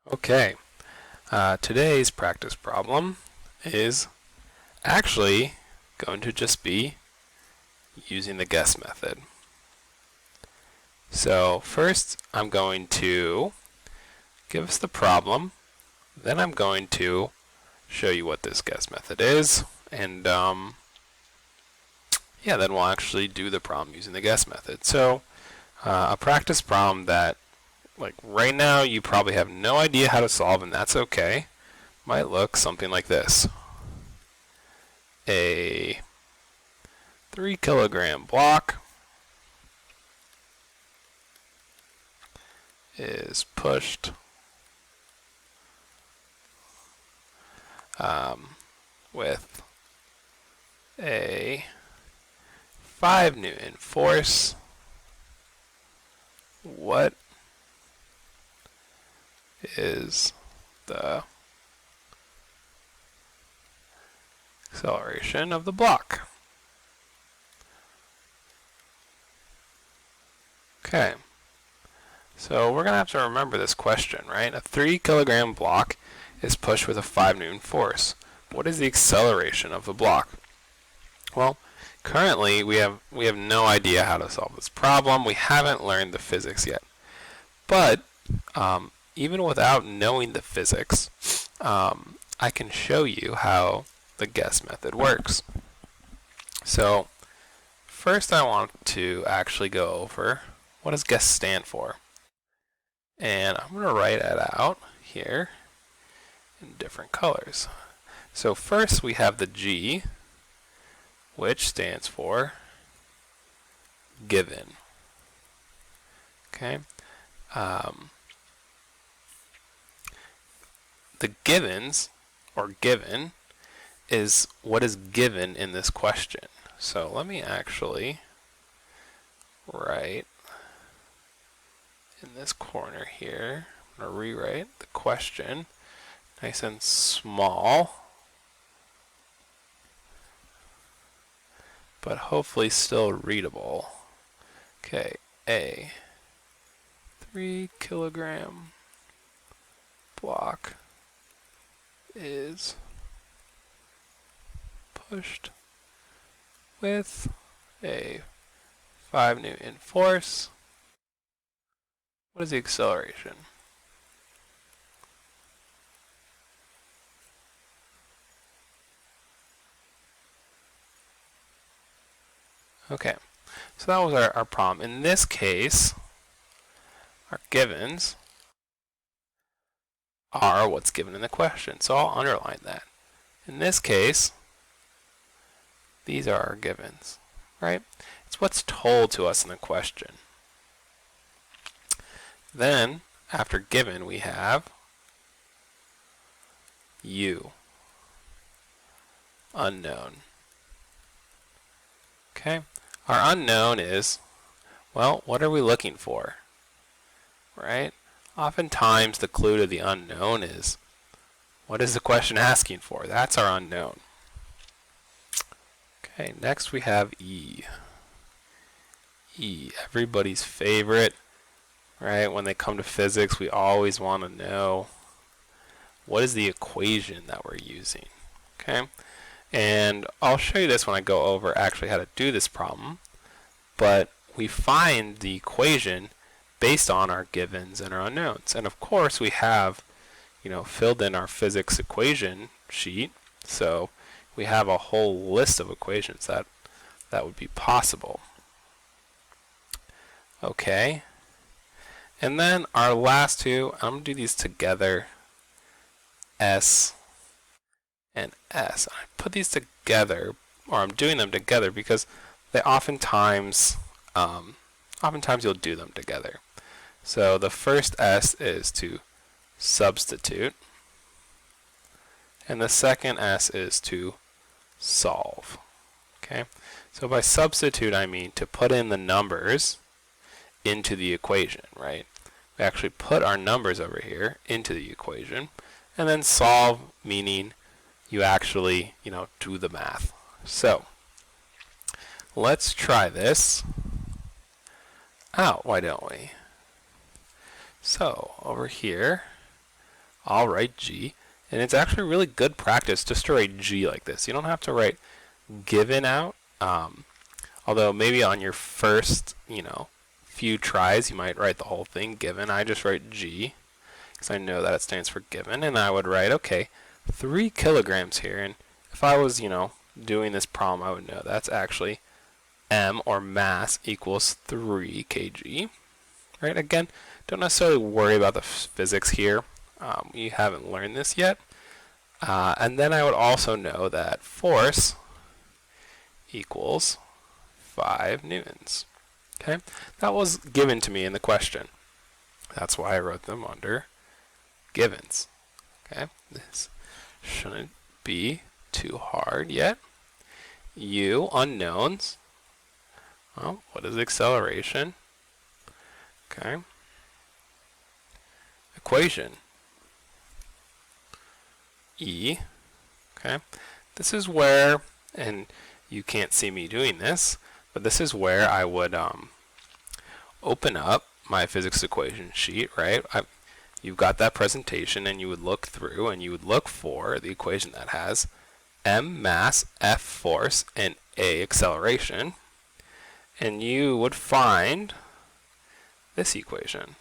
Okay, today's practice problem is actually going to just be using the guess method. So first I'm going to give us the problem, then I'm going to show you what this guess method is, and yeah, then we'll actually do the problem using the guess method. So a practice problem that like right now you probably have no idea how to solve, and that's okay. Might look something like this. A 3 kilogram block is pushed with a 5 Newton force. What is the acceleration of the block? Okay, so we're going to have to remember this question, right? A 3 kilogram block is pushed with a 5 Newton force. What is the acceleration of the block? Well, currently we have no idea how to solve this problem. We haven't learned the physics yet. But even without knowing the physics, I can show you how the guess method works. So first I want to actually go over what does guess stand for. And I'm going to write it out here in different colors. So first we have the G, which stands for given. Okay. The givens, or given, is what is given in this question. So let me actually write in this corner here, I'm going to rewrite the question nice and small, but hopefully still readable. Okay, a 3 kilogram block is pushed with a 5 Newton force. What is the acceleration? Okay, so that was our problem. In this case, our givens are what's given in the question. So I'll underline that. In this case, these are our givens, right? It's what's told to us in the question. Then, after given, we have U, unknown. Okay, our unknown is, well, what are we looking for, right? Oftentimes, the clue to the unknown is, what is the question asking for? That's our unknown. Okay, next we have E. E, everybody's favorite, right? When they come to physics, we always want to know what is the equation that we're using. Okay, and I'll show you this when I go over actually how to do this problem, but we find the equation based on our givens and our unknowns. And of course we have, filled in our physics equation sheet, so we have a whole list of equations that would be possible. Okay, and then our last two, I'm going to do these together, S and S. I put these together, or I'm doing them together because they oftentimes you'll do them together. So the first S is to substitute, and the second S is to solve. Okay, so by substitute I mean to put in the numbers into the equation, right? We actually put our numbers over here into the equation, and then solve meaning you actually, do the math. So let's try this out, why don't we? So over here I'll write G. And it's actually really good practice just to write G like this. You don't have to write given out. Although maybe on your first, few tries, you might write the whole thing given. I just write G because I know that it stands for given. And I would write, okay, 3 kilograms here. And if I was, doing this problem, I would know that's actually M, or mass, equals 3 kg. Right? Again, don't necessarily worry about the physics here. You haven't learned this yet. And then I would also know that force equals 5 newtons. Okay? That was given to me in the question. That's why I wrote them under givens. Okay? This shouldn't be too hard yet. U, unknowns. Well, what is acceleration? Okay. Equation. E. Okay. This is where, and you can't see me doing this, but this is where I would open up my physics equation sheet, right? You've got that presentation, and you would look through, and you would look for the equation that has M mass, F force, and A acceleration. And you would find this equation.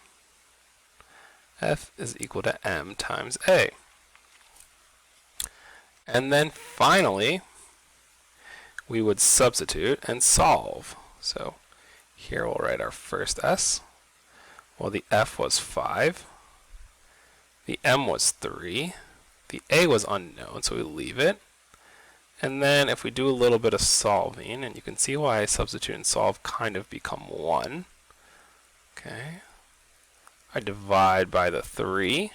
F is equal to M times A. And then finally, we would substitute and solve. So here we'll write our first S. Well, the F was 5. The M was 3. The A was unknown, so we leave it. And then if we do a little bit of solving, and you can see why substitute and solve kind of become 1. Okay. I divide by the 3.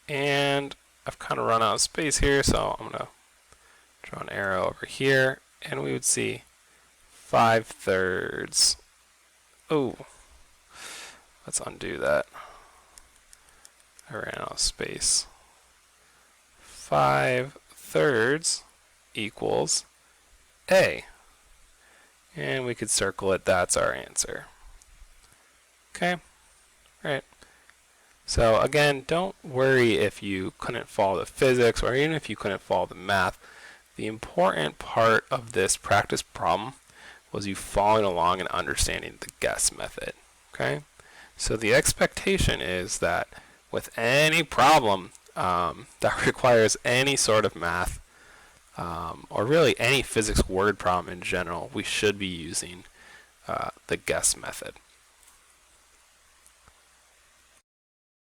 And I've kind of run out of space here, so I'm going to draw an arrow over here, and we would see 5/3. Oh, let's undo that. I ran out of space. 5/3 equals A. And we could circle it. That's our answer. Okay? Right. So again, don't worry if you couldn't follow the physics, or even if you couldn't follow the math. The important part of this practice problem was you following along and understanding the guess method. Okay? So the expectation is that with any problem that requires any sort of math, or really any physics word problem in general, we should be using the guess method.